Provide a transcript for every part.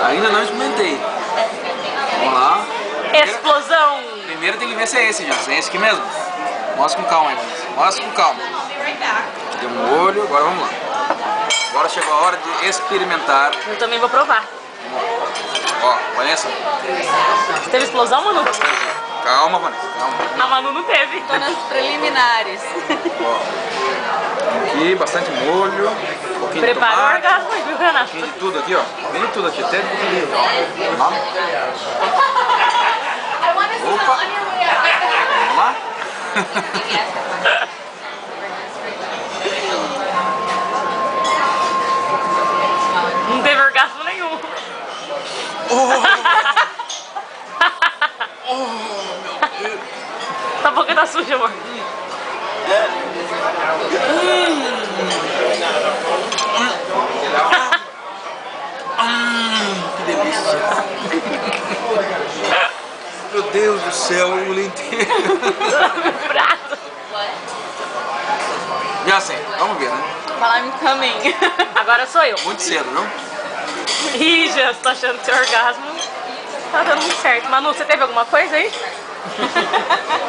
Ainda não experimentei. Vamos lá. Explosão! Primeiro tem que ver se é esse, Jansen. É esse aqui mesmo? Mostra com calma aí, Jansen. Mostra com calma. Deu um olho, agora vamos lá. Agora chegou a hora de experimentar. Eu também vou provar. Ó, Vanessa. Teve explosão, Manu? Calma, Vanessa, calma. A Manu não teve. Tô nas preliminares. Ó. Aqui, bastante molho. Um pouquinho de Prepara o tomate. orgasmo aí, viu, Um Renato? pouquinho de tudo aqui, ó. Vem de tudo aqui, até de pouquinho. Ó. Vamos lá. Opa. Vamos lá. Não teve orgasmo nenhum. Tua boca tá suja, amor. Que delícia. Meu Deus do céu, o olho inteiro. Prato. Jansen, vamos ver, né? Fala, I'm coming. Agora sou eu. Muito cedo, viu? Ih, já tô achando que seu orgasmo tá dando muito certo. Manu, você teve alguma coisa aí?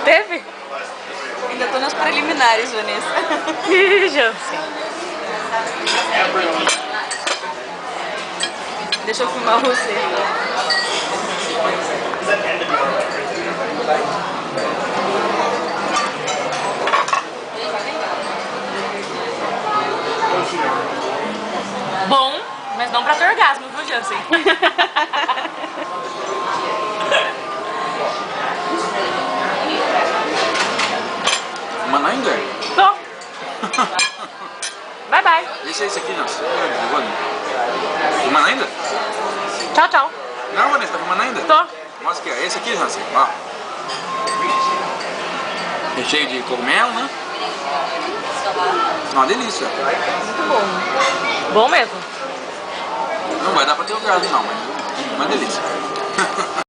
Teve? Ainda tô nas preliminares, Vanessa. Ih, Jansen. Deixa eu filmar você. Bom, mas não pra ter orgasmo, viu, Jansen? Mano, ainda? Tô. Bye, bye. Esse é esse aqui, Jansen. Fumando ainda? Tchau, tchau. Não, Vanessa, tá fumando ainda? Tô. Mostra aqui, ó. Esse aqui, Jansen, ó. Recheio de cogumelo, né? Uma delícia. Muito bom. Bom mesmo. Não vai dar pra ter orgasmo, não, mas uma delícia.